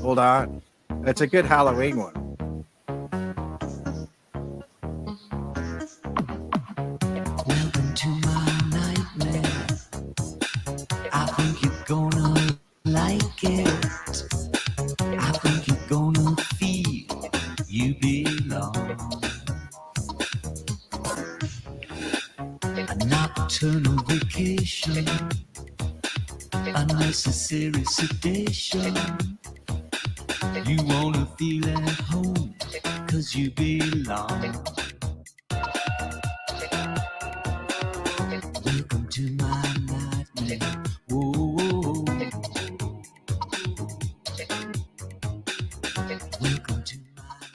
Hold on. It's a good Halloween one. Welcome to my nightmare. I think you're gonna like it. I think you're gonna feel you belong. A nocturnal vacation, unnecessary sedation. You wanna feel at home, 'cause you belong. Welcome to my nightmare. Whoa. Welcome to my nightmare.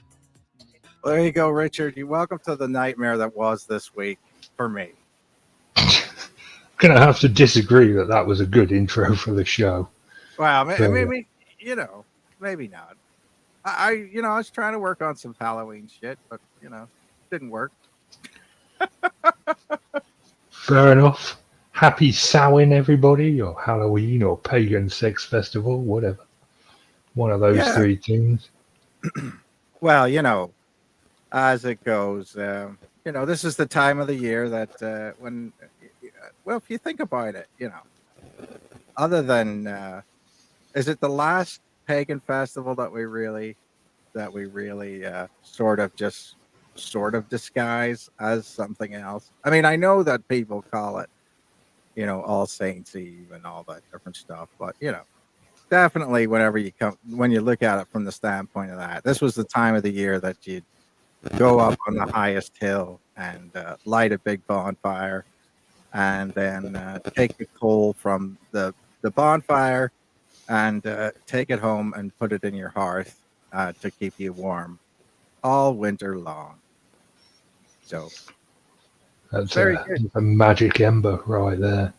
There you go, Richard. You're welcome to the nightmare that was this week for me. Gonna have to disagree that that was a good intro for the show. Well, So, maybe not. I was trying to work on some Halloween shit, but didn't work. fair enough. Happy Samhain, everybody, or Halloween, or Pagan Sex Festival, whatever. One of those Yeah. three things. Well, as it goes, this is the time of the year that well, if you think about it, other than, is it the last pagan festival that we really sort of disguise as something else? I mean, I know that people call it, All Saints Eve and all that different stuff, but definitely when you look at it from the standpoint of that, this was the time of the year that you'd go up on the highest hill and light a big bonfire, and then take the coal from the bonfire and take it home and put it in your hearth to keep you warm all winter long. So That's very good. a magic ember right there.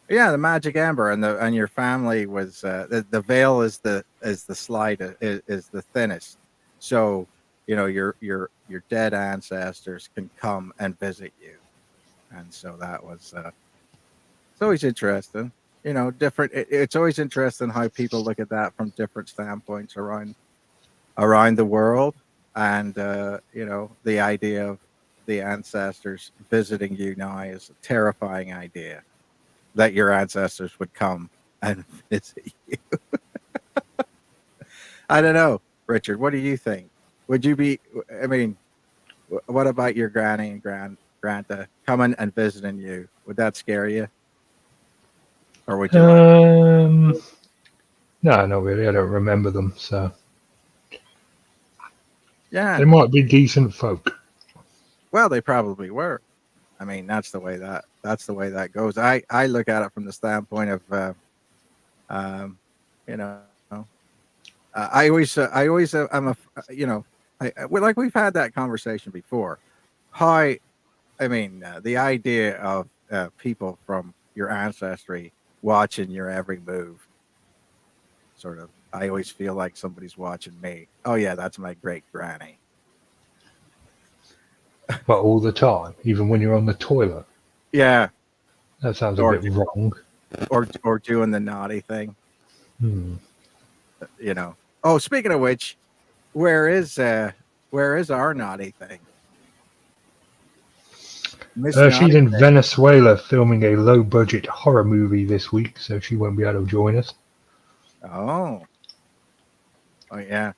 Yeah, the magic amber, and your family was the veil is the is the thinnest, so your dead ancestors can come and visit you, and so that was it's always interesting. Different. It's always interesting how people look at that from different standpoints around the world, and the idea of the ancestors visiting you now is a terrifying idea, that your ancestors would come and visit you. I don't know, Richard. What do you think? Would you be? I mean, what about your granny and granta coming and visiting you? Would that scare you, or would you like? No, not really. I don't remember them, so Yeah. they might be decent folk. Well, they probably were. I mean, that's the way that goes. I look at it from the standpoint of, you know, I always I'm a like we've had that conversation before. How I mean, the idea of people from your ancestry watching your every move, sort of. I always feel like somebody's watching me. Oh yeah, that's my great granny. But all the time, even when you're on the toilet. Yeah, That sounds Or- a bit wrong. or doing the naughty thing. Hmm. Oh, speaking of which, where is our naughty thing? Miss She's Naughty in Thing. Venezuela filming a low-budget horror movie this week, so she won't be able to join us. Oh yeah.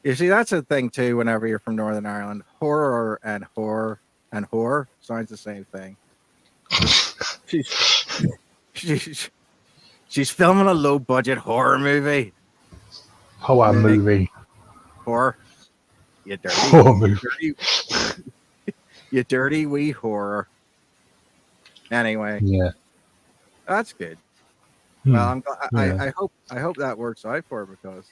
You see, that's a thing too. Whenever you're from Northern Ireland, horror sounds the same thing. She's she's filming a low budget horror movie. Horror Movie. movie. Horror. You dirty, Horror movie. you dirty wee horror. Anyway, Yeah. that's good. Hmm. Well, I'm glad, Yeah. I hope that works out for her, because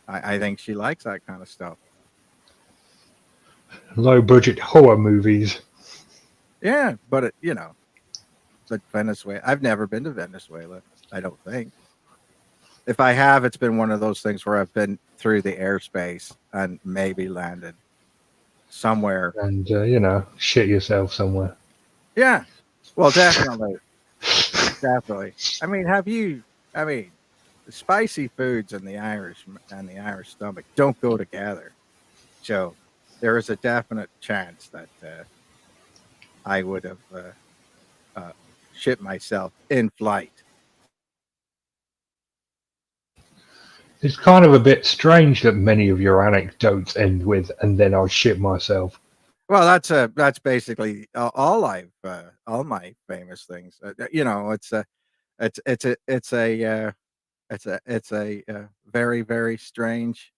I think she likes that kind of stuff. Low-budget horror movies. Yeah, but but Venezuela. I've never been to Venezuela. I don't think. If I have, it's been one of those things where I've been through the airspace and maybe landed somewhere. And, shit yourself somewhere. Yeah. Well, definitely. Definitely. I mean, have you? I mean, spicy foods and the Irish stomach don't go together. So there is a definite chance that I would have uh, shit myself in flight. It's kind of a bit strange that many of your anecdotes end with, and then I shit myself. Well, that's basically all my famous things. You know, it's a very very strange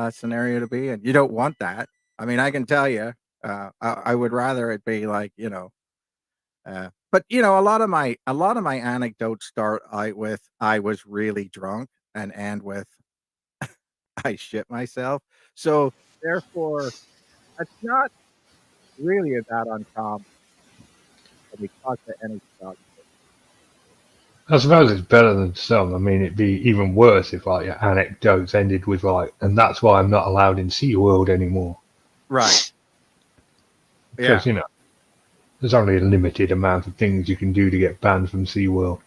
scenario to be in. You don't want that. I mean, I can tell you, I would rather it be like but you know, a lot of my anecdotes start out with I was really drunk and end with I shit myself. So therefore, it's not really that uncommon when we talk to any dog. I suppose it's better than some. I mean, it'd be even worse if like your anecdotes ended with like, and that's why I'm not allowed in SeaWorld anymore. Right. Yeah. Because, you know, there's only a limited amount of things you can do to get banned from SeaWorld.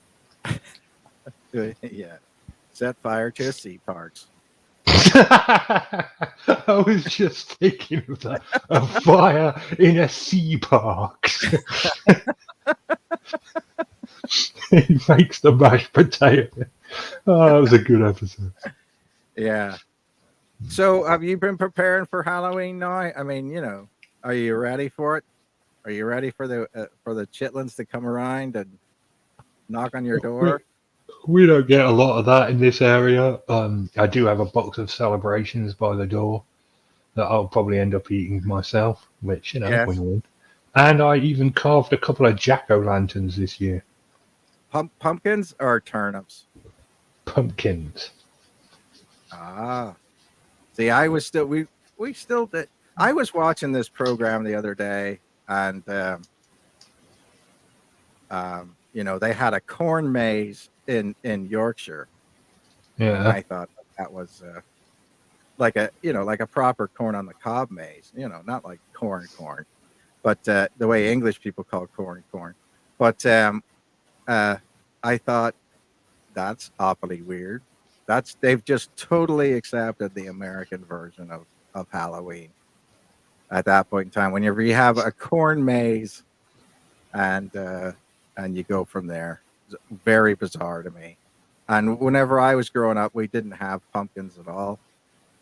Yeah. Set fire to sea parts. I was just thinking of that. A fire in a sea park. It makes the mashed potato. Oh, that was a good episode. Yeah. So have you been preparing for Halloween now? I mean, you know, are you ready for it? Are you ready for the chitlins to come around and knock on your We, door? we don't get a lot of that in this area. I do have a box of celebrations by the door that I'll probably end up eating myself, which, you know, Yes. win-win. And I even carved a couple of jack-o'-lanterns this year. Pumpkins or turnips? Pumpkins. Ah. See, I was still we still did. I was watching this program the other day, and you know, they had a corn maze in Yorkshire, and Yeah. I thought that was like a like a proper corn on the cob maze. You know, not like corn, but the way English people call corn. But uh, I thought that's awfully weird. They've just totally accepted the American version of Halloween at that point in time. Whenever you have a corn maze and you go from there, it's very bizarre to me. And whenever I was growing up, we didn't have pumpkins at all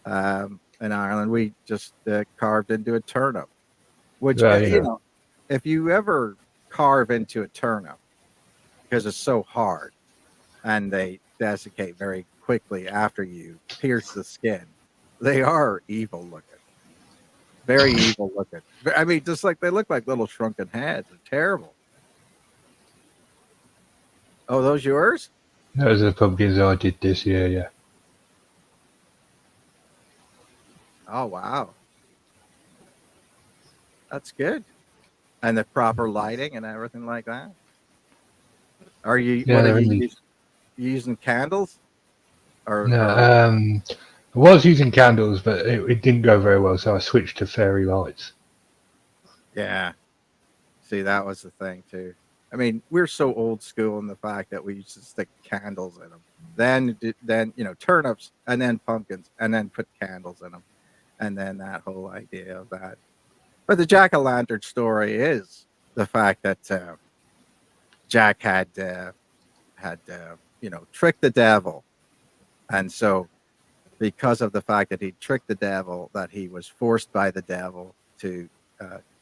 in Ireland. We just carved into a turnip, which Yeah, you know. if you ever carve into a turnip because it's so hard and they desiccate very quickly after you pierce the skin, they are evil looking. Very evil looking. I mean, just like they look like little shrunken heads. They're terrible. Oh, those yours? Those are the pumpkins I did this year, yeah. Oh, wow. That's good. And the proper lighting and everything like that. Are you? Yeah, What are they're you in the. using? You using candles No, or I was using candles, but it didn't go very well, so I switched to fairy lights. yeah? See, that was the thing too. I mean, we're so old school in the fact that we used to stick candles in them. Then turnips and then pumpkins and then put candles in them, and then that whole idea of that. But the jack o' lantern story is the fact that Jack had tricked the devil, and so because of the fact that he tricked the devil, that he was forced by the devil to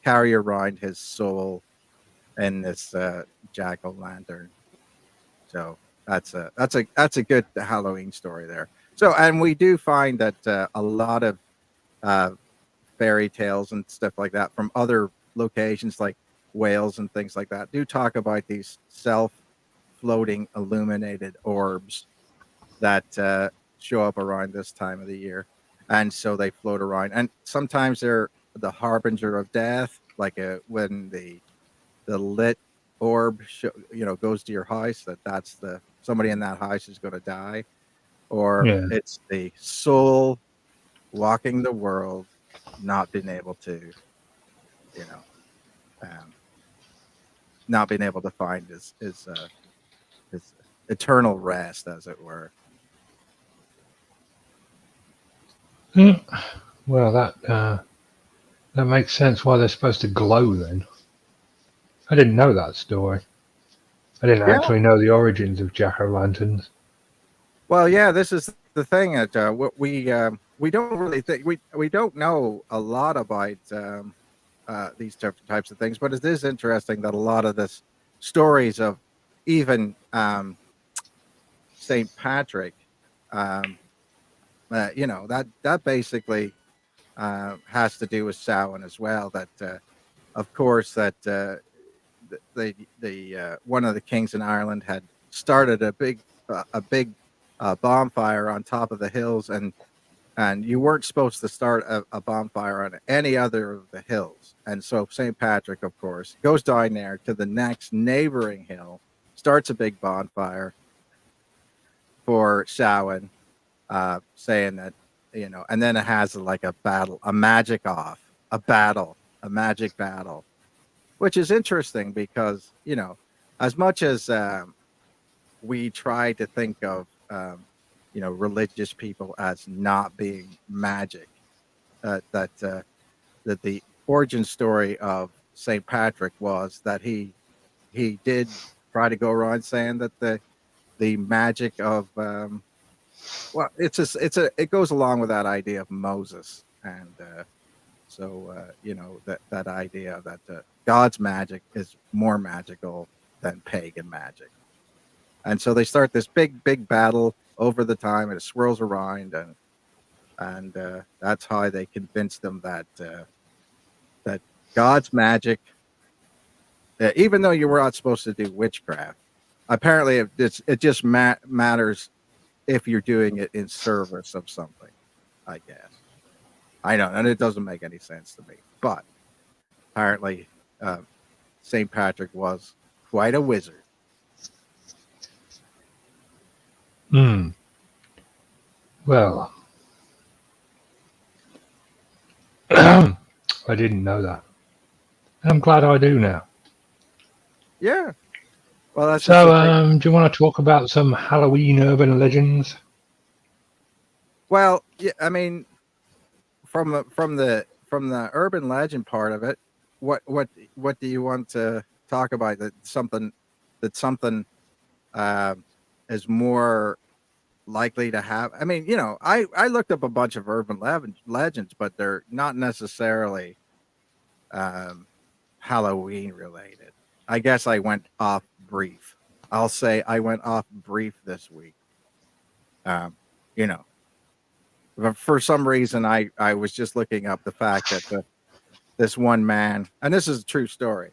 carry around his soul in this jack o' lantern. So that's a good Halloween story there. So, and we do find that a lot of uh, fairy tales and stuff like that from other locations like Wales and things like that do talk about these self-floating illuminated orbs that show up around this time of the year, and so they float around, and sometimes they're the harbinger of death, like when the lit orb goes to your house, that's the somebody in that house is going to die, or Yeah. it's the soul walking the world, not being able to you know um, not being able to find his eternal rest, as it were. Hmm. Well, that makes sense why they're supposed to glow then. I didn't know that story. I didn't Yeah. actually know the origins of jack-o'-lanterns. Well, yeah, this is the thing that what we don't really think we don't know a lot about these different types of things, but it is interesting that a lot of this stories of even Saint Patrick, um, that basically has to do with Samhain as well. That of course that the one of the kings in Ireland had started a big bonfire on top of the hills, and you weren't supposed to start a bonfire on any other of the hills. And so St. Patrick, of course, goes down there to the next neighboring hill, starts a big bonfire for Samhain, saying that, and then it has like a battle, a magic off, a magic battle, which is interesting because, as much as we try to think of, religious people as not being magic, that the origin story of St. Patrick was that he did try to go around saying that the magic of well, it goes along with that idea of Moses, and that idea that God's magic is more magical than pagan magic, and so they start this big battle over the time, and it swirls around, and that's how they convince them that God's magic, even though you were not supposed to do witchcraft, apparently it just matters if you're doing it in service of something. I guess I know, and it doesn't make any sense to me, but apparently uh, Saint Patrick was quite a wizard. Hmm. Well, I didn't know that. I'm glad I do now. Yeah, well, that's just the So, thing. do you want to talk about some Halloween urban legends? Well, yeah, I mean, from the urban legend part of it, what do you want to talk about? That something uh, is more likely to have. I mean, I looked up a bunch of urban legends, but they're not necessarily um, Halloween related. I guess I went off brief. I'll say I went off brief this week. Um, you know, but for some reason, I was just looking up the fact that this one man, and this is a true story,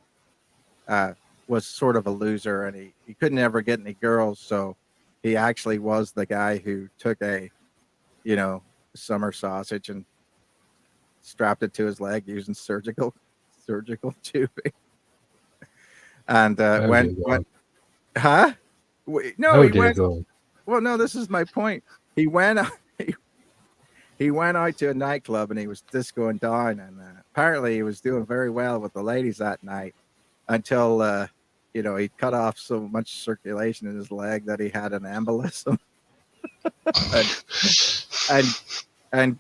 uh, was sort of a loser, and he couldn't ever get any girls, so he actually was the guy who took a you know summer sausage and strapped it to his leg using surgical tubing, and Oh dear went, God. huh? No, Oh he dear went. God. Well, no, this is my point. He went. He, he went out to a nightclub and he was discoing down, and apparently he was doing very well with the ladies that night until he cut off so much circulation in his leg that he had an embolism and and and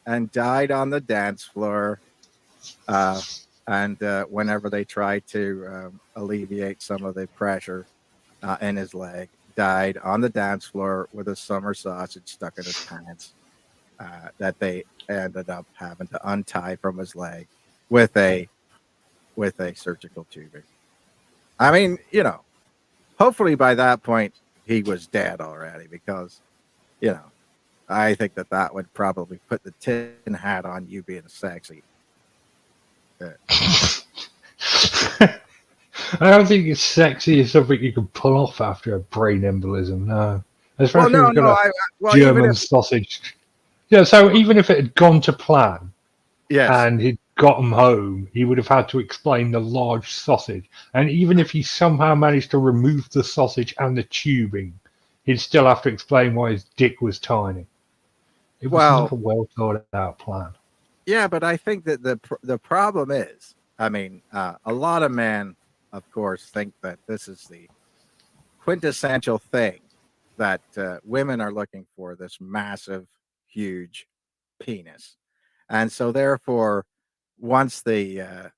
and died on the dance floor. Uh, and whenever they tried to alleviate some of the pressure in his leg, died on the dance floor with a summer sausage stuck in his pants that they ended up having to untie from his leg with a surgical tubing. I mean, hopefully by that point he was dead already because you know I think that would probably put the tin hat on you being sexy. Uh, I don't think it's sexy as something you can pull off after a brain embolism, no. well, Especially if no, you've got no, a well, even German if sausage. Yeah, so even if it had gone to plan yes, and he'd got him home, he would have had to explain the large sausage. And even if he somehow managed to remove the sausage and the tubing, he'd still have to explain why his dick was tiny. It was not well, a well thought out plan. yeah, but I think that the problem is, I mean, a lot of men, of course, think that this is the quintessential thing that women are looking for, this massive, huge penis, and so therefore, once the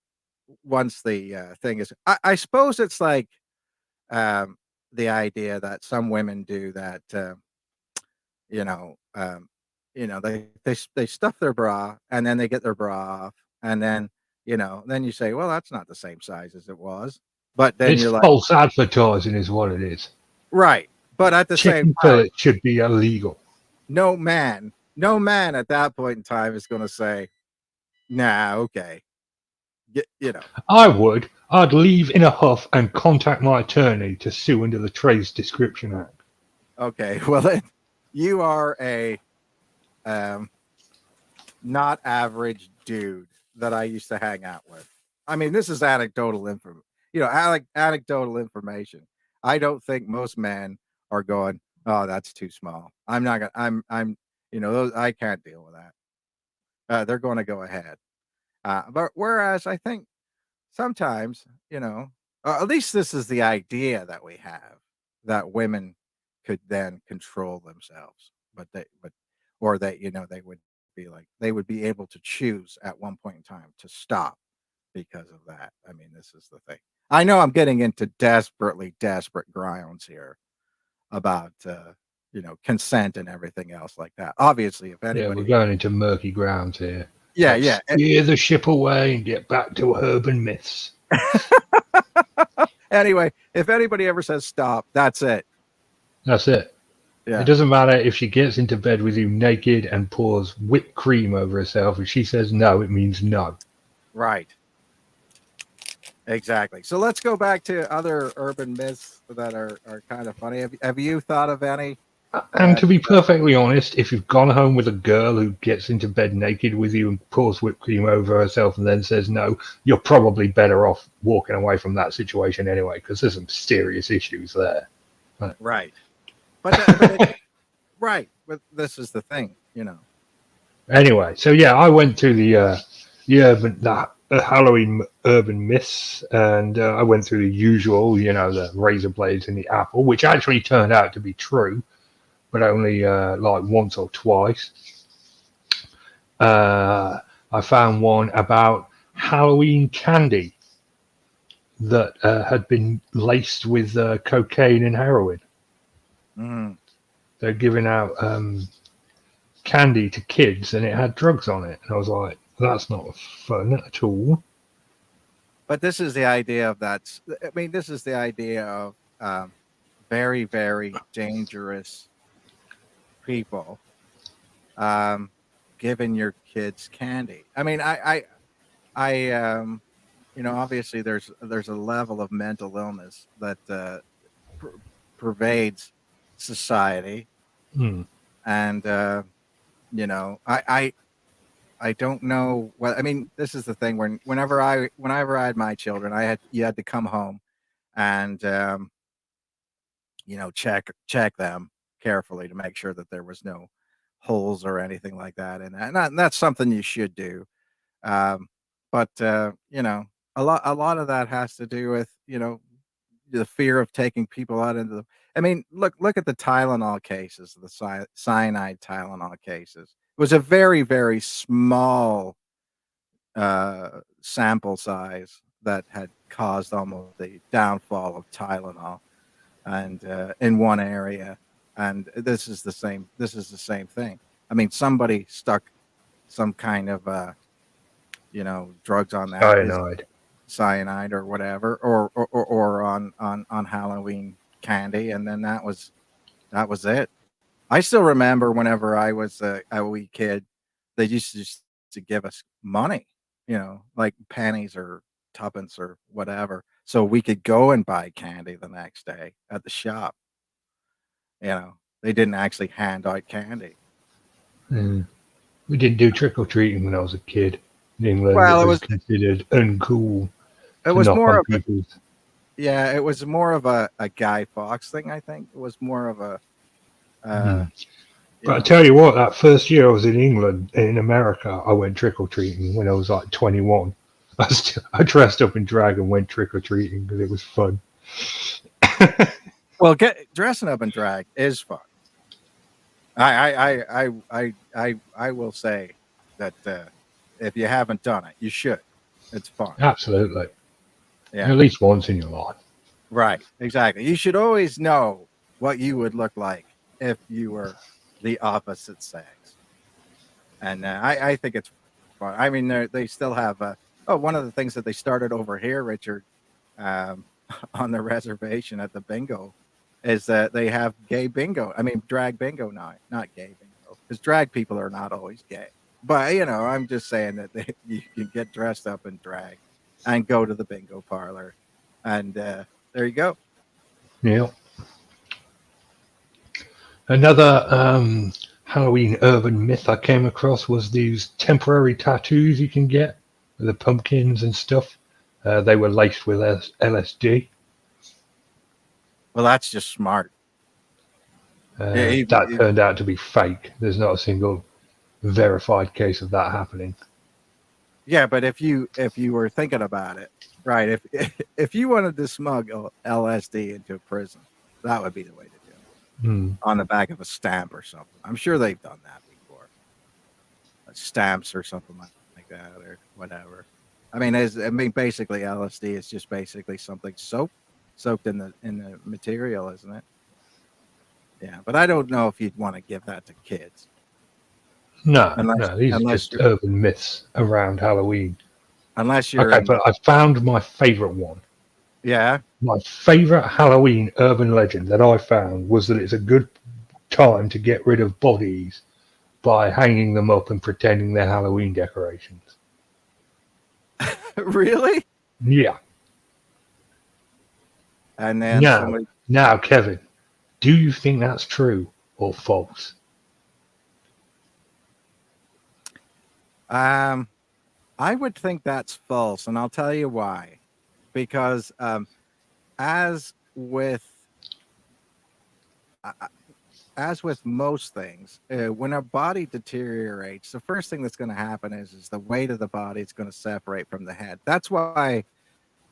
thing is, I suppose it's like um, the idea that some women do that. You know, they stuff their bra and then they get their bra off, and then then you say, well, that's not the same size as it was, but then It's you're like, false advertising, is what it is. right, but at the same Chicken time, fillet should be illegal. no man, at that point in time is going to say, nah, okay, I would. I'd leave in a huff and contact my attorney to sue under the Trade Description Act. okay, well then you are a not average dude that I used to hang out with. I mean, this is anecdotal info, anecdotal information. I don't think most men are going, "Oh, that's too small. I'm not gonna. I'm. Those, I can't deal with that." They're going to go ahead. But whereas I think sometimes, at least this is the idea that we have, that women could then control themselves, or that they would be like, they would be able to choose at one point in time to stop because of that. I mean, this is the thing. I know I'm getting into desperate grounds here about consent and everything else like that. Obviously, if Yeah, anybody, we're going into murky grounds here. yeah, Let's yeah. steer the ship away and get back to urban myths. Anyway, if anybody ever says stop, that's it. That's it. Yeah. It doesn't matter if she gets into bed with you naked and pours whipped cream over herself. If she says no, it means no. Right. Exactly. So let's go back to other urban myths that are kind of funny. Have you thought of any? And to be perfectly honest, if you've gone home with a girl who gets into bed naked with you and pours whipped cream over herself and then says no, you're probably better off walking away from that situation anyway, because there's some serious issues there. Right. Right. But this is the thing, Anyway, so yeah, I went through the Halloween urban myths, and I went through the usual, the razor blades and the apple, which actually turned out to be true, but only like once or twice. I found one about Halloween candy that had been laced with cocaine and heroin. Mm. They're giving out candy to kids, and it had drugs on it. And I was like, that's not fun at all. But this is the idea of that. I mean, this is the idea of very, very dangerous people giving your kids candy. I mean, I obviously there's a level of mental illness that pervades society, and I don't know what I mean. This is the thing. Whenever I had my children, you had to come home and check them carefully to make sure that there was no holes or anything like that, and that's something you should do. But a lot of that has to do with the fear of taking people out into the. I mean, look at the Tylenol cases, the cyanide Tylenol cases. It was a very, very small sample size that had caused almost the downfall of Tylenol, and in one area. And this is the same. This is the same thing. I mean, somebody stuck some kind of drugs on that cyanide or whatever, or on Halloween candy, and then that was it. I still remember whenever I was a wee kid, they used to give us money, like pennies or tuppence or whatever, so we could go and buy candy the next day at the shop. They didn't actually hand out candy. We didn't do trick or treating when I was a kid in England. Well, it was considered uncool. It was more of it was more of a Guy Fawkes thing. I think it was more of a. But I tell you what, that first year I was in England, in America, I went trick or treating when I was like 21. I dressed up in drag and went trick or treating because it was fun. Well, dressing up in drag is fun. I will say that if you haven't done it, you should. It's fun. Absolutely. Yeah, At least once in your life. right. Exactly. You should always know what you would look like if you were the opposite sex, and I think it's fun. I mean, they still have. Oh, one of the things that they started over here, Richard, um, on the reservation at the bingo, is that they have gay bingo. I mean, drag bingo night, not gay bingo, because drag people are not always gay. But I'm just saying that you can get dressed up in drag and go to the bingo parlor, and there you go. Yeah. Another Halloween urban myth I came across was these temporary tattoos you can get with the pumpkins and stuff. They were laced with LSD. Well, that's just smart. That turned out to be fake. There's not a single verified case of that happening. Yeah, but if you were thinking about it, right? If if you wanted to smuggle LSD into a prison, that would be the way to do it. Hmm. On the back of a stamp or something. I'm sure they've done that before. Stamps or something like that or whatever. Basically LSD is just basically something soaked in the material, isn't it? Yeah, but I don't know if you'd want to give that to kids No, unless no, these are unless just you're urban myths around Halloween. unless you're Okay, in but I found my favorite one. yeah. My favorite Halloween urban legend that I found was that it's a good time to get rid of bodies by hanging them up and pretending they're Halloween decorations. Really? Yeah. And then Now, somebody now, Kevin, do you think that's true or false? um I would think that's false, and I'll tell you why. Because as with uh, as with most things, when a body deteriorates, the first thing that's going to happen is the weight of the body is going to separate from the head. That's why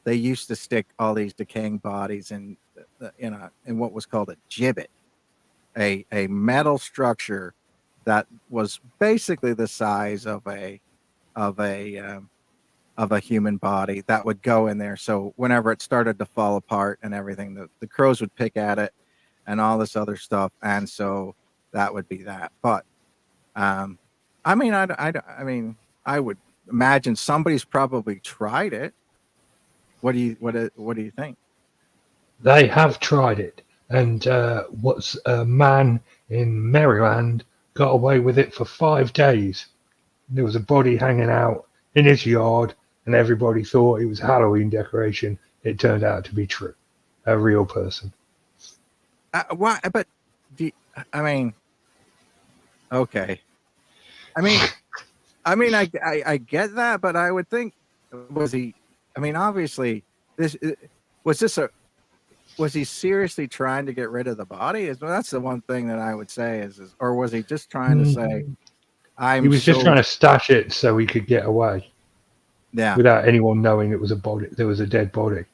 they used to stick all these decaying bodies in what was called a gibbet, a metal structure that was basically the size of a of a human body that would go in there. So whenever it started to fall apart and everything, the crows would pick at it and all this other stuff, and so that would be that. But um, I would imagine somebody's probably tried it. What do you think? They have tried it, and what's a man in Maryland got away with it for 5 days. There was a body hanging out in his yard, and everybody thought it was a Halloween decoration. It turned out to be true, a real person. Why? But do, I mean, okay. I mean, I get that, but I would think was he? I mean, obviously, this was this a was he seriously trying to get rid of the body? That's the one thing that I would say is or was he just trying to say, Mm, He I'm was just trying so to stash it so he could get away yeah. without anyone knowing it was a body. There was a dead body.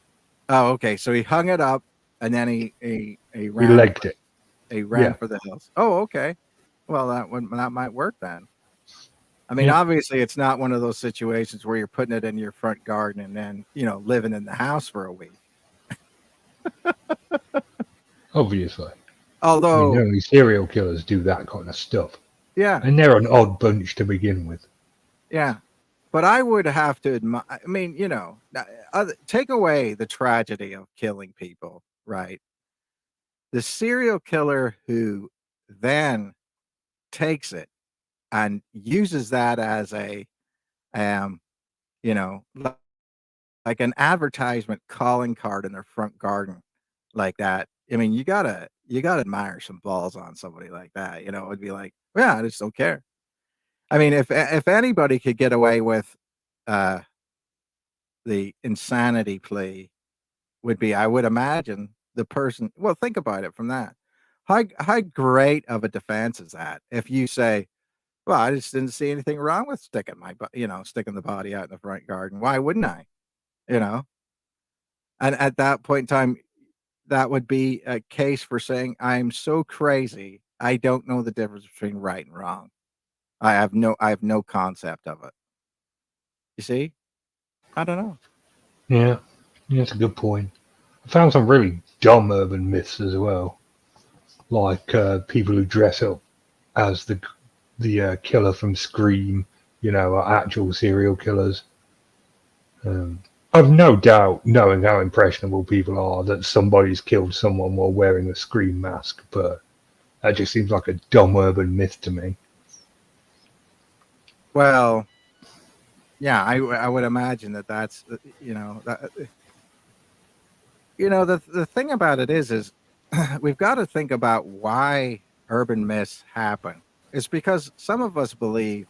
Oh, okay. So he hung it up and then he He ran legged it. he ran Yeah, for the hills. Oh, okay. Well, that might work then. I mean, yeah. obviously, it's not one of those situations where you're putting it in your front garden and then living in the house for a week. Obviously, I mean, Although, only serial killers do that kind of stuff, yeah, and they're an odd bunch to begin with. yeah. But I would have to admire. I mean, take away the tragedy of killing people, right? The serial killer who then takes it and uses that as a um you know li- like an advertisement calling card in their front garden like that. I mean, you gotta admire some balls on somebody like that. It'd be like, yeah, I just don't care. I mean, if anybody could get away with uh the insanity plea, would be, I would imagine, the person. Well, think about it from that. How great of a defense is that if you say, well, I just didn't see anything wrong with sticking the body out in the front garden. Why wouldn't I? You know, and at that point in time, that would be a case for saying I'm so crazy I don't know the difference between right and wrong. I have no concept of it. You see? I don't know. Yeah, that's a good point. I found some really dumb urban myths as well, like people who dress up as the killer from Scream, are actual serial killers. Um, I've no doubt, knowing how impressionable people are, that somebody's killed someone while wearing a Scream mask, but that just seems like a dumb urban myth to me. Well, yeah, I would imagine that that's the thing about it is we've got to think about why urban myths happen. It's because some of us believe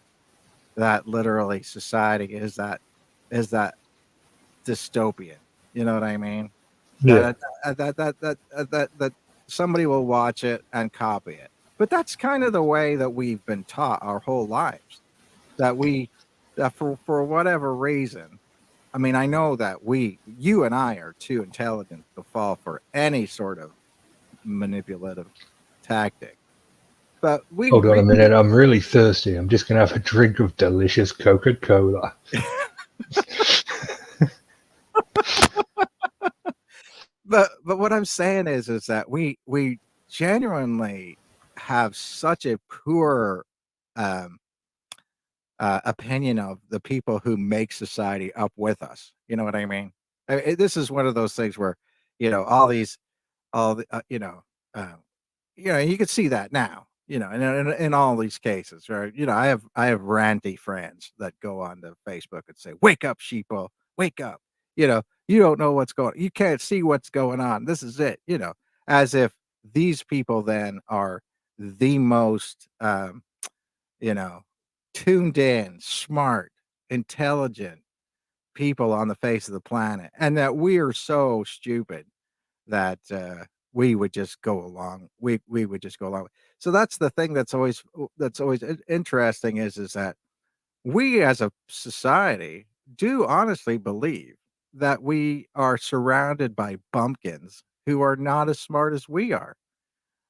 that literally society is that dystopian. You know what I mean? Yeah, That somebody will watch it and copy it. But that's kind of the way that we've been taught our whole lives. That we that for whatever reason. I mean, I know that you and I are too intelligent to fall for any sort of manipulative tactic. But we hold on a we minute, I'm really thirsty. I'm just going to have a drink of delicious Coca Cola. but what I'm saying is that we genuinely have such a poor um, opinion of the people who make society up with us. You know what I mean? This is one of those things where all these all the uh, you can see that now. In all these cases, right? I have ranty friends that go on to Facebook and say, "Wake up, sheeple, wake up." You don't know what's going. You can't see what's going on. This is it. As if these people then are the most you know tuned in, smart, intelligent people on the face of the planet, and that we are so stupid that we would just go along. We would just go along. So that's the thing that's always interesting is that we as a society do honestly believe that we are surrounded by bumpkins who are not as smart as we are.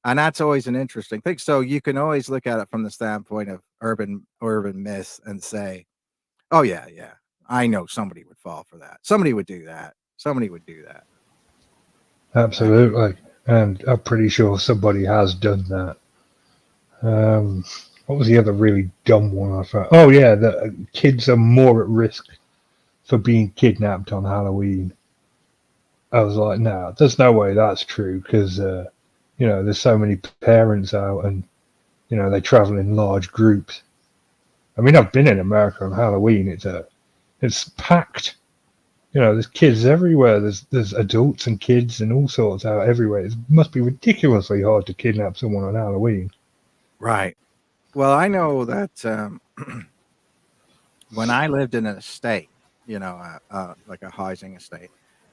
And that's always an interesting thing. So you can always look at it from the standpoint of urban myths and say, "Oh yeah, yeah, I know somebody would fall for that. Somebody would do that. Somebody would do that." Uh, Absolutely. And I'm pretty sure somebody has done that. Um, what was the other really dumb one I found? Oh, yeah, the kids are more at risk for being kidnapped on Halloween. I was like, no, there's no way that's true because, there's so many parents out and, they travel in large groups. I mean, I've been in America on Halloween. It's packed. There's kids everywhere. There's adults and kids and all sorts out everywhere. It must be ridiculously hard to kidnap someone on Halloween. right. Well, I know that when I lived in an estate, like a housing estate,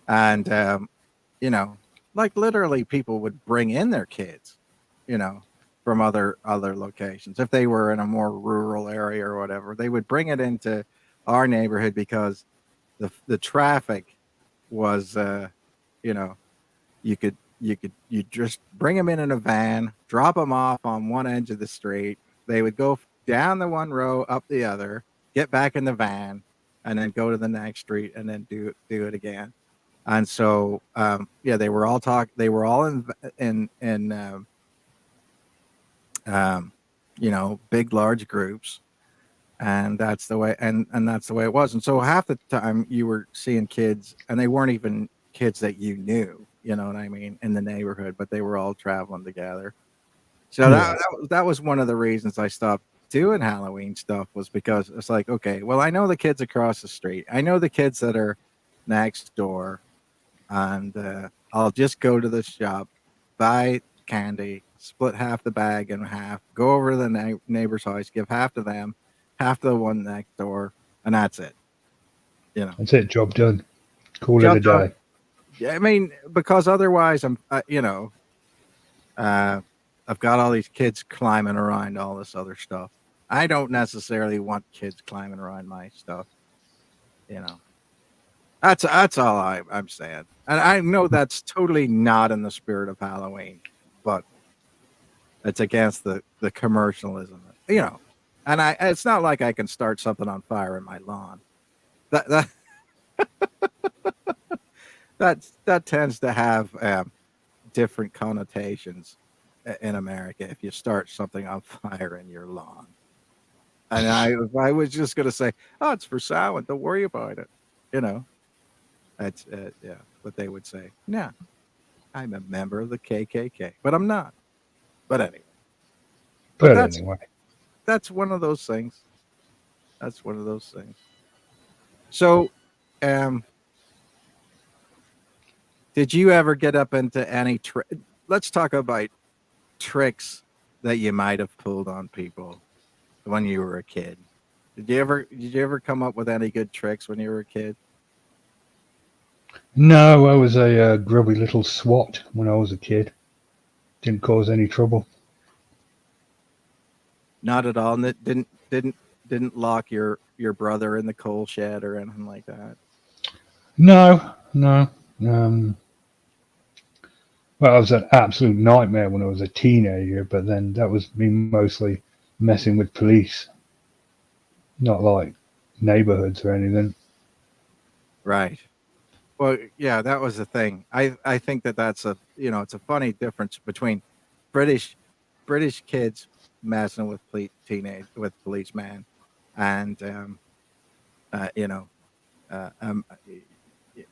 and you know, like literally people would bring in their kids, you know, from other locations. If they were in a more rural area or whatever, they would bring it into our neighborhood because the traffic was, you know, you just bring them in a van, drop them off on one edge of the street. They would go down the one row, up the other, get back in the van, and then go to the next street and then do it again. And so, yeah, they were all in um, big large groups, and that's the way it was. And so half the time you were seeing kids, and they weren't even kids that you knew. You know what I mean, in the neighborhood, but they were all traveling together. So Yeah, that was one of the reasons I stopped doing Halloween stuff, was because it's like, okay, well, I know the kids across the street, I know the kids that are next door, and I'll just go to the shop, buy candy, split half the bag in half, go over to the neighbor's house, give half to them, half to the one next door, and that's it. You know, that's it. Job done. Call it job a done. day. Yeah, I mean, because otherwise, uh, I've got all these kids climbing around all this other stuff. I don't necessarily want kids climbing around my stuff. You know, that's all I'm saying. And I know that's totally not in the spirit of Halloween, but It's against the commercialism, you know. And it's not like I can start something on fire in my lawn. That that tends to have different connotations in America if you start something on fire in your lawn. And I was just going to say, oh, it's for Samhain. Don't worry about it. You know, that's yeah, what they would say. Yeah, I'm a member of the KKK, but I'm not. But anyway, but But anyway, that's one of those things. That's one of those things. So, um, did you ever get up into any? Let's talk about tricks that you might have pulled on people when you were a kid. Did you ever come up with any good tricks when you were a kid? no, I was a grubby little swat when I was a kid. Didn't cause any trouble. Not at all. And it didn't lock your brother in the coal shed or anything like that. No, no. Um, well, I was an absolute nightmare when I was a teenager, but then that was me mostly messing with police, not like neighborhoods or anything. Right. Well, yeah, that was the thing. I think that's a it's a funny difference between British British kids messing with teenage with policemen and uh, you know uh, um,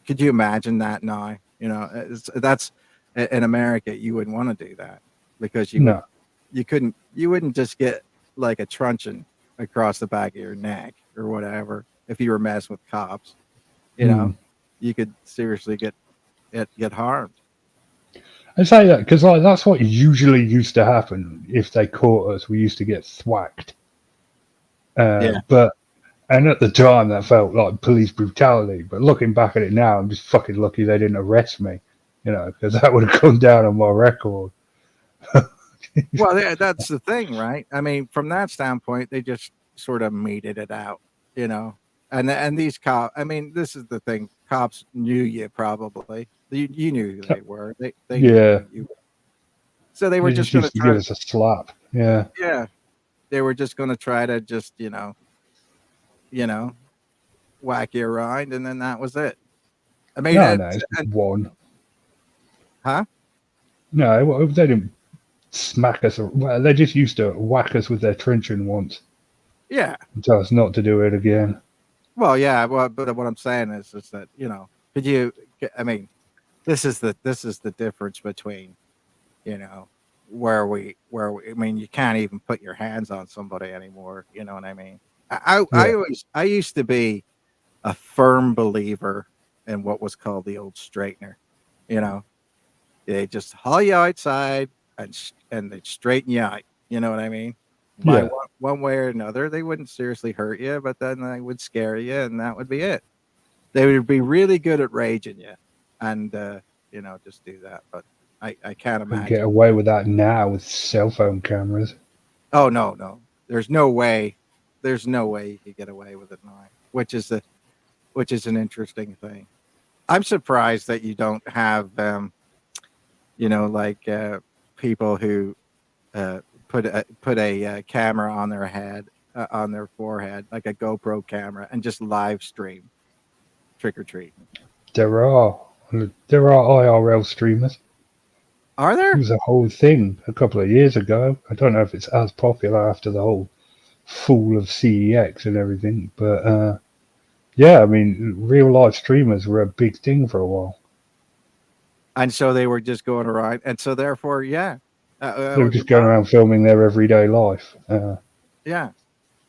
could you imagine that now? That's in America you wouldn't want to do that because No. you wouldn't just get like a truncheon across the back of your neck or whatever if you were messing with cops. You know, Mm. you could seriously get harmed. I say that because like that's what usually used to happen if they caught us. We used to get thwacked. Yeah. But and at the time that felt like police brutality. But looking back at it now, I'm just fucking lucky they didn't arrest me. Because that would have come down on my record. Well, that's the thing, right? I mean, from that standpoint, they just sort of meted it out, you know. And these cops, I mean, this is the thing. Cops knew you probably. You knew who they were. They knew Yeah, who you were. So they were they just just going to used to give try. us a slap. Yeah, Yeah, they were just going to try to just you know whack you around, and then that was it. I mean, no, no, it's just and one. huh? No, they didn't smack us. Well, they just used to whack us with their truncheon once Yeah. and tell us not to do it again. Well, yeah. Well, but what I'm saying is that could you? I mean, this is the difference between you know where we. I mean, you can't even put your hands on somebody anymore. You know what I mean? Yeah, I used to be a firm believer in what was called the old straightener. You know, they just haul you outside and they straighten you out. You know what I mean? By yeah. one way or another, they wouldn't seriously hurt you, but then they would scare you, and that would be it. They would be really good at raging you, and just do that. But I can't Couldn't get imagine. away with that now with cell phone cameras. Oh no, no, there's no way. There's no way you could get away with it now, which is an interesting thing. I'm surprised that you don't have like people who uh, put a camera on their head on their forehead like a GoPro camera and just live stream trick or treating. There are there are IRL streamers. Are It there? was a whole thing a couple of years ago. I don't know if it's as popular after the whole fall of CEX and everything, but yeah, I mean, real life streamers were a big thing for a while. And so they were just going around, and so therefore, yeah, They were would be just going fine. around filming their everyday life. Yeah.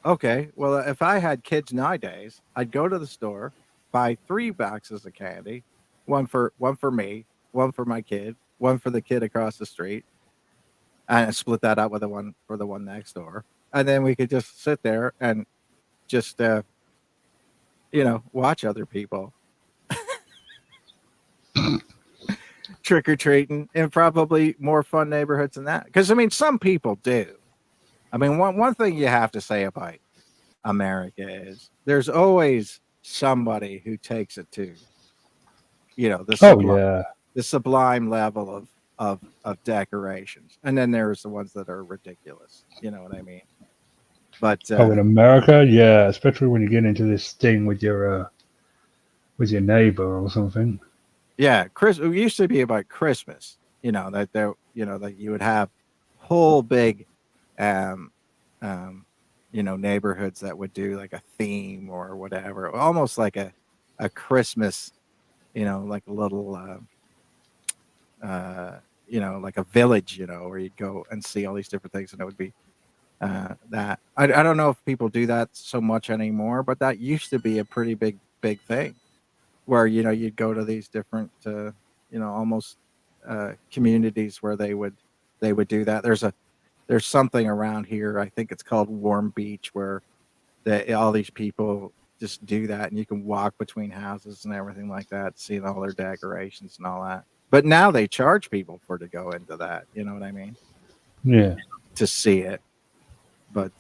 Okay. Well, if I had kids nowadays, I'd go to the store, buy 3 boxes of candy, one for me, one for my kid, one for the kid across the street, and split that up with the one for the one next door, and then we could just sit there and just watch other people trick or treating in probably more fun neighborhoods than that. Because I mean, some people do. I mean, one thing you have to say about America is there's always somebody who takes it to the Oh sublime yeah, the sublime level of of decorations, and then there's the ones that are ridiculous. You know what I mean? But Oh, in America, yeah, especially when you get into this thing with your neighbor or something. yeah, it used to be about Christmas. You know that there, you know that you would have whole big, um, um, you know, neighborhoods that would do like a theme or whatever, almost like a Christmas, you know, like a little, you know, like a village, you know, where you'd go and see all these different things, and it would be that. I don't know if people do that so much anymore, but that used to be a pretty big thing where you know you'd go to these different you know almost communities where they would do that. There's something around here. I think it's called Warm Beach where all these people just do that, and you can walk between houses and everything like that, seeing all their decorations and all that. But now they charge people for to go into that. You know what I mean? Yeah. To see it. But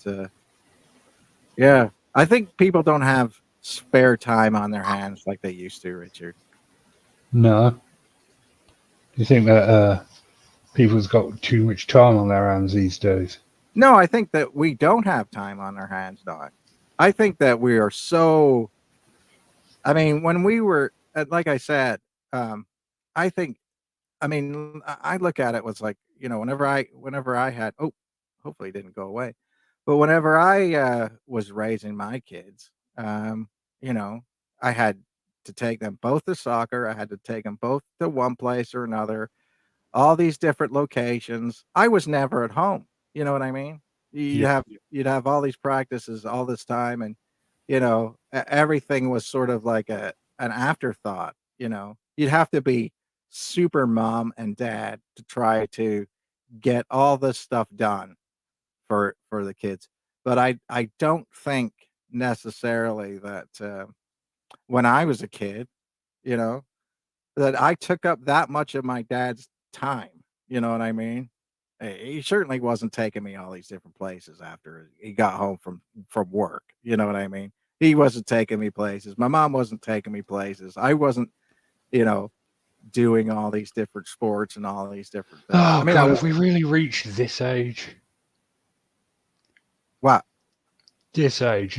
yeah, I think people don't have spare time on their hands like they used to, Richard. No. Do you think that people's got too much time on their hands these days? No, I think that we don't have time on our hands, Doc. I think that we are so. I mean, when we were, like I said, I think. I mean, I look at it was like you know, whenever I had. Oh, hopefully it didn't go away. But whenever I was raising my kids, you know, I had to take them both to soccer. I had to take them both to one place or another. All these different locations. I was never at home. You know what I mean? You'd Yeah. have you'd have all these practices all this time, and you know everything was sort of like an afterthought. You know, you'd have to be super mom and dad to try to get all this stuff done for the kids. But I don't think necessarily that when I was a kid, you know, that I took up that much of my dad's time, you know what I mean? He certainly wasn't taking me all these different places after he got home from work, you know what I mean? He wasn't taking me places. My mom wasn't taking me places. I wasn't, you know, doing all these different sports and all these different things. I Oh mean, God, have we really reached this age? wow. This age,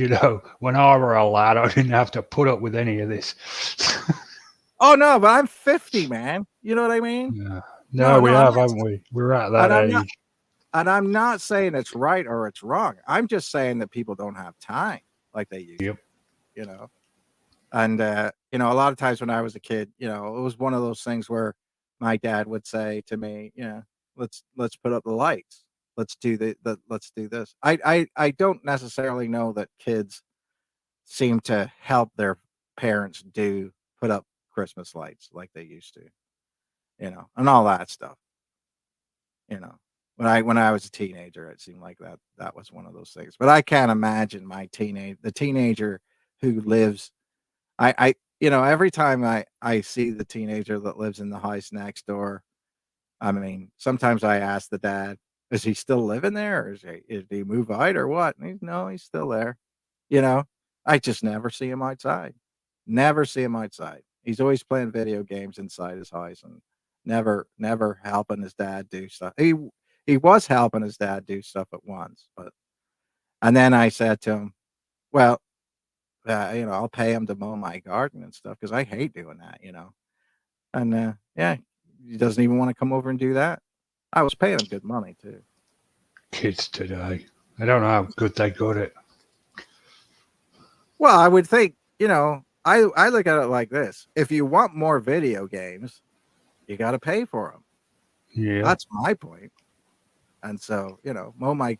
when I were a lad, I didn't have to put up with any of this. Oh no, but I'm 50, man. You know what I mean? Yeah. No, No, no, we I'm have, not, haven't we? We're at that and I'm not, age. and I'm not saying it's right or it's wrong. I'm just saying that people don't have time like they used Yep. to, you know. And you know, a lot of times when I was a kid, you know, it was one of those things where my dad would say to me, you know, let's put up the lights. Let's do let's do this. I don't necessarily know that kids seem to help their parents do put up Christmas lights like they used to, you know, and all that stuff, you know. When I was a teenager, it seemed like that was one of those things. But I can't imagine the teenager who lives I you know, every time I see the teenager that lives in the house next door, I mean, sometimes I ask the dad, "Is he still living there, or did he move out or what?" And no, he's still there. You know, I just never see him outside. Never see him outside. He's always playing video games inside his house and never helping his dad do stuff. He was helping his dad do stuff at once, but and then I said to him, "Well, you know, I'll pay him to mow my garden and stuff because I hate doing that, you know." And yeah, he doesn't even want to come over and do that. I was paying him good money too. Kids today. I don't know how good they got it. Well, I would think, you know, I look at it like this: if you want more video games, you got to pay for them. Yeah. That's my point. And so, you know, mow my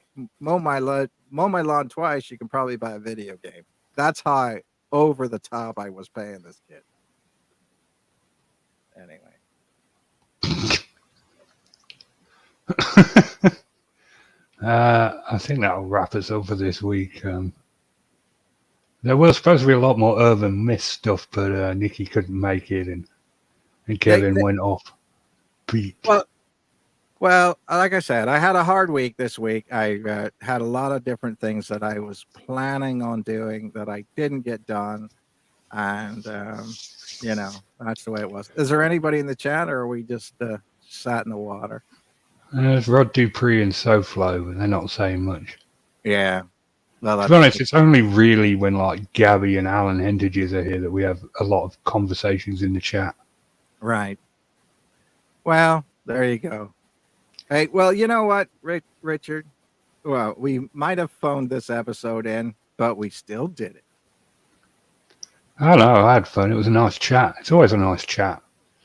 lawn twice, you can probably buy a video game. That's how over the top I was paying this kid. Anyway. I think that'll wrap us up for this week. There was supposed to be a lot more urban myth stuff, but Nikki couldn't make it, and They, Kevin went off beat. well, like I said, I had a hard week this week. I had a lot of different things that I was planning on doing that I didn't get done, and you know that's the way it was. Is there anybody in the chat, or are we just sat in the water. There's Rod Dupree and SoFlo, but they're not saying much. Yeah. Well, To be honest, it's only really when like Gabby and Alan Hentages are here that we have a lot of conversations in the chat. right. Well, there you go. Hey, well, you know what, Richard? Well, we might have phoned this episode in, but we still did it. I don't know, I had fun. It was a nice chat. It's always a nice chat.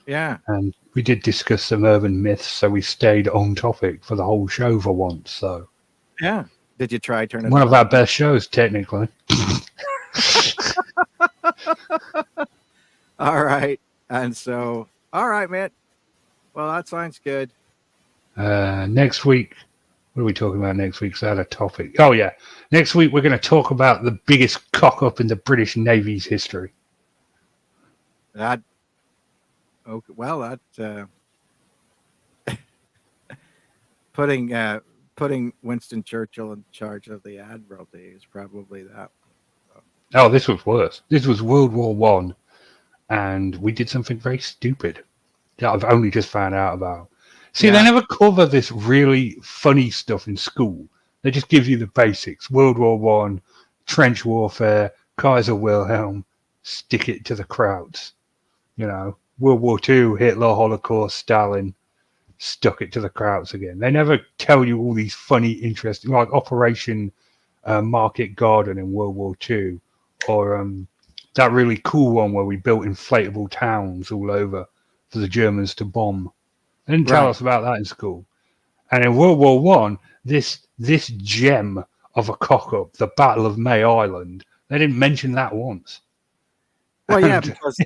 Yeah. And we did discuss some urban myths, so we stayed on topic for the whole show for once. So Yeah. Did you try turning one it of on? our best shows, technically. All right. And so, all right, man. Well, that sounds good. Next week, what are we talking about next week? So I had a topic. Oh, yeah. Next week, we're going to talk about the biggest cock-up in the British Navy's history. That, okay, well, that, putting Winston Churchill in charge of the Admiralty is probably that. Oh, this was worse. This was World War One, and we did something very stupid that I've only just found out about. See, Yeah. they never cover this really funny stuff in school. They just give you the basics. World War One, trench warfare, Kaiser Wilhelm, stick it to the crowds. You know, World War Two, Hitler, Holocaust, Stalin, stuck it to the crowds again. They never tell you all these funny, interesting, like Operation Market Garden in World War Two, or that really cool one where we built inflatable towns all over for the Germans to bomb. They didn't tell Right. us about that in school. And in World War One, this gem of a cock-up, the Battle of May Island, they didn't mention that once. Well, yeah, And- because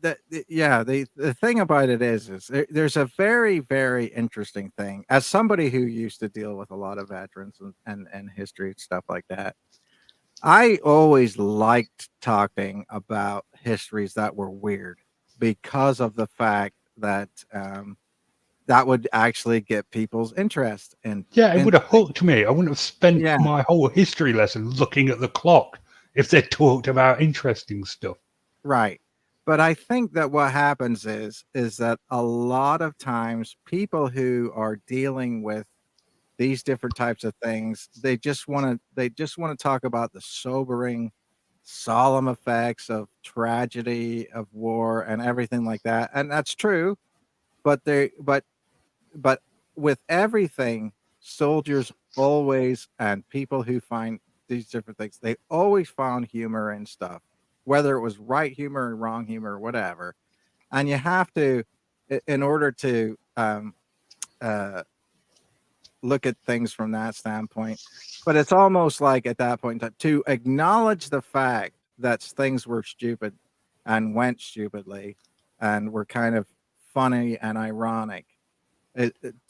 the thing about it is there's a very, very interesting thing. As somebody who used to deal with a lot of veterans and history and stuff like that, I always liked talking about histories that were weird because of the fact that that would actually get people's interest. And Yeah, it would have hooked me. I wouldn't have spent Yeah. my whole history lesson looking at the clock if they talked about interesting stuff. right. But I think that what happens is that a lot of times people who are dealing with these different types of things, they just want to talk about the sobering, solemn effects of tragedy, of war, and everything like that. And that's true. But but with everything, soldiers always, and people who find these different things, they always found humor in stuff, whether it was right humor or wrong humor or whatever. And you have to, in order to uh, look at things from that standpoint. But it's almost like at that point in time to acknowledge the fact that things were stupid and went stupidly and were kind of funny and ironic.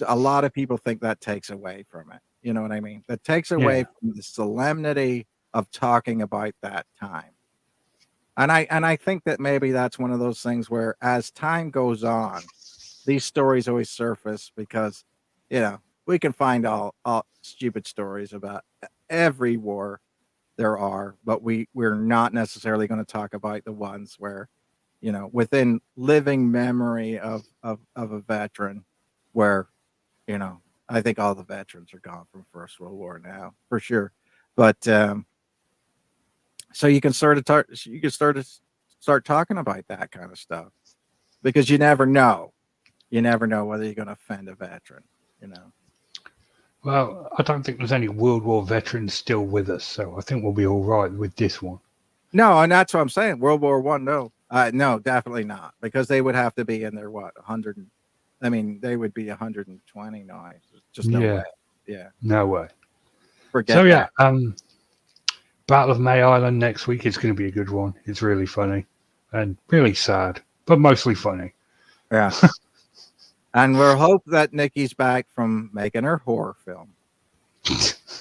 A lot of people think that takes away from it. You know what I mean? That takes away Yeah. from the solemnity of talking about that time. And I think that maybe that's one of those things where as time goes on, these stories always surface because, you know, we can find all stupid stories about every war there are, but we're not necessarily going to talk about the ones where, you know, within living memory of a veteran, where, you know, I think all the veterans are gone from First World War now for sure, but so you can start talking about that kind of stuff because you never know whether you're going to offend a veteran, you know. Well, I don't think there's any World War veterans still with us, so I think we'll be all right with this one. No, and that's what I'm saying. World War One, no, no, definitely not, because they would have to be in their 100. I mean, they would be 120 now. Just no Yeah. way. Yeah, No way. forget So yeah, that. Battle of May Island next week is going to be a good one. It's really funny and really sad, but mostly funny. Yeah, and we'll hope that Nikki's back from making her horror film.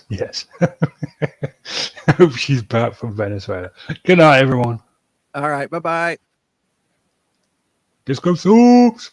Yes. I hope she's back from Venezuela. Good night, everyone. All right, bye bye. Disco sucks.